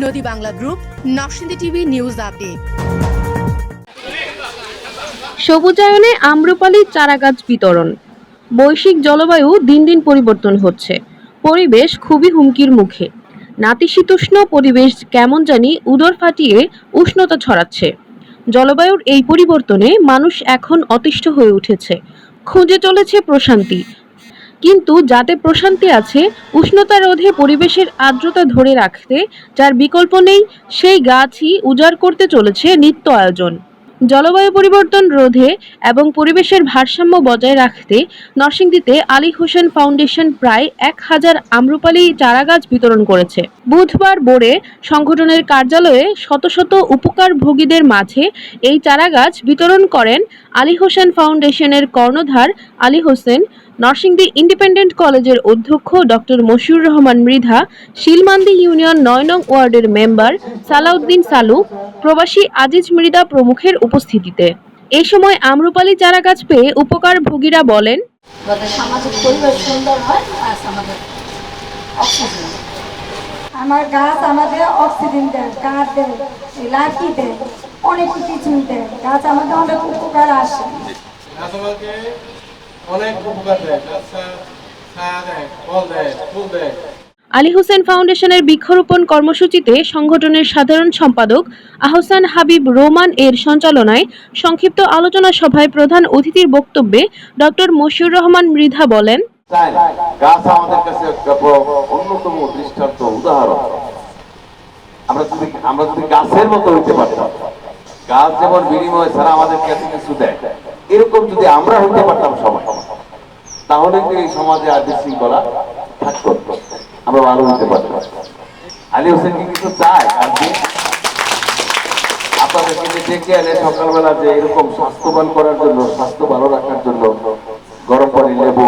নদী Bangla group, Narsingdi TV news update. সবুজায়নে আম্রপালি চারাগাছ বিতরণ। বৈশ্বিক জলবায়ু দিন দিন পরিবর্তন হচ্ছে, পরিবেশ খুবই হুমকির মুখে। নাতিশীতোষ্ণ পরিবেশ কেমন জানি উদর ফাটিয়ে উষ্ণতা ছড়াচ্ছে। জলবায়ুর এই পরিবর্তনে মানুষ এখন অতিষ্ঠ হয়ে উঠেছে, খুঁজে চলেছে প্রশান্তি। কিন্তু যাতে প্রশান্তি আছে, উষ্ণতা রোধে পরিবেশের আর্দ্রতা ধরে রাখতে যার বিকল্প নেই, সেই গাছই উজাড় করতে চলেছে নিত্য আয়োজন। জলবায়ু পরিবর্তন রোধে এবং পরিবেশের ভারসাম্য বজায় রাখতে নরসিংদীতে আলী হোসেন ফাউন্ডেশন প্রায় 1000 আম্রপালি চারাগাছ বিতরণ করেছে। বুধবার ভোরে সংগঠনের কার্যালয়ে শত শত উপকারভোগীদের মাঝে এই চারাগাছ বিতরণ করেন আলী হোসেন ফাউন্ডেশনের কর্ণধার আলী হোসেন, নরসিংদী ইন্ডিপেন্ডেন্ট কলেজের অধ্যক্ষ ডক্টর মশিউর রহমান মৃধা, শিলমান্দি ইউনিয়ন 9 নং ওয়ার্ডের মেম্বার সালাউদ্দিন সালু, প্রবাসী আজিজ মৃধা প্রমুখের উপস্থিতিতে। এই সময় আম্রপালি চারাগাছ পেয়ে উপকারভোগীরা বলেন, সামাজিক পরিবেশ সুন্দর হয়, আমাদের অক্সিজেন, আমার গাছ আমাদের অক্সিজেন দেয়, কাঠ দেয়, লাঠি দেয়, অনেক কিছু দেয়। গাছ আমাদের অনেক উপকার আসে, অনেক উপকার দেয়, ছায়া দেয়, ফল দেয়, ফুল দেয়। আলী হোসেন ফাউন্ডেশনের বৃক্ষরোপণ কর্মসূচিতে সংগঠনের সাধারণ সম্পাদক আহসান হাবিব রোমান এর সঞ্চালনায় সংক্ষিপ্ত আলোচনা সভায় প্রধান অতিথির বক্তব্যে ডক্টর মশিউর রহমান মৃধা বলেন, গাছ আমাদের কাছে একটা অন্যতম দৃষ্টান্ত উদাহরণ। আমরা যদি গাছের মতো হইতে পারতাম, গাছ যেমন বিনিময় ছাড়া আমাদের কাছে কিছু দেয়, এরকম যদি আমরা হইতে পারতাম সবাই, তাহলে কি এই সমাজে আর বিশৃঙ্খলা থাকতো, আমরা ভালো হইতে পারতাম। আলী হোসেন কি কিছু চায় আপনাদের কিন্তু ডেকে আনে সকালবেলা, যে এরকম স্বাস্থ্যবান করার জন্য, স্বাস্থ্য ভালো রাখার জন্য গরম পানি, লেবু,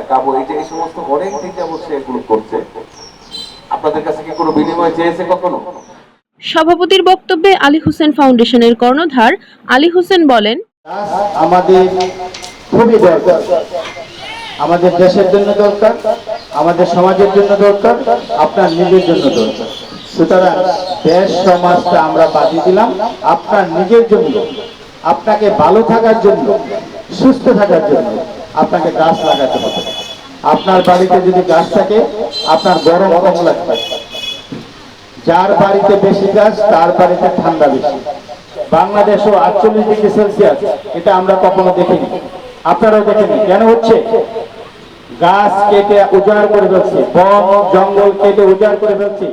কাবু, এই সমস্ত অনেক দিন যাবত সে এগুলো করছে। আপনাদের কাছে কি কোনো বিনিময় চেয়েছে কখনো? সভাপতির বক্তব্যে আলী হোসেন ফাউন্ডেশনের কর্ণধার আলী হোসেন বলেন, আমাদের খুবই দরকার, আমাদের দেশের জন্য দরকার, আমাদের সমাজের জন্য দরকার, আপনার নিজের জন্য দরকার। সুতরাং দেশ সমাজটা আমরা বাজি দিলাম আপনার নিজের জন্য, আপনাকে ভালো থাকার জন্য, সুস্থ থাকার জন্য আপনাকে গাছ লাগাতে হবে। আপনার বাড়িতে যদি গাছ থাকে, আপনার গরম কম লাগবে। যার বাড়িতে বেশি গাছ, তার বাড়িতে ঠান্ডা বেশি। বাংলাদেশও 48 ডিগ্রি সেলসিয়াস, এটা আমরা কখনো দেখিনি, আপনারাও দেখেনি। কেন হচ্ছে? গাছ কেটে উজাড় করে ফেলছে, বন জঙ্গল কেটে উজাড় করে ফেলছে।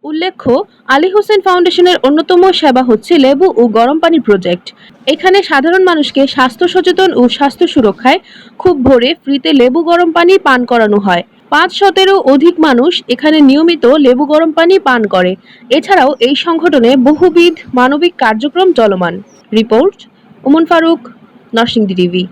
উল্লেখ্য, আলী হোসেন ফাউন্ডেশনের অন্যতম সেবা হচ্ছে লেবু ও গরম পানি প্রজেক্ট। এখানে সাধারণ মানুষকে স্বাস্থ্য সচেতন ও স্বাস্থ্য সুরক্ষায় খুব ভোরে ফ্রিতে লেবু গরম পানি পান করানো হয়। 500-এরও অধিক মানুষ এখানে নিয়মিত লেবু গরম পানি পান করে। এছাড়াও এই সংগঠনে বহুবিধ মানবিক কার্যক্রম চলমান। Report Omon Faruk, Narsingdi TV.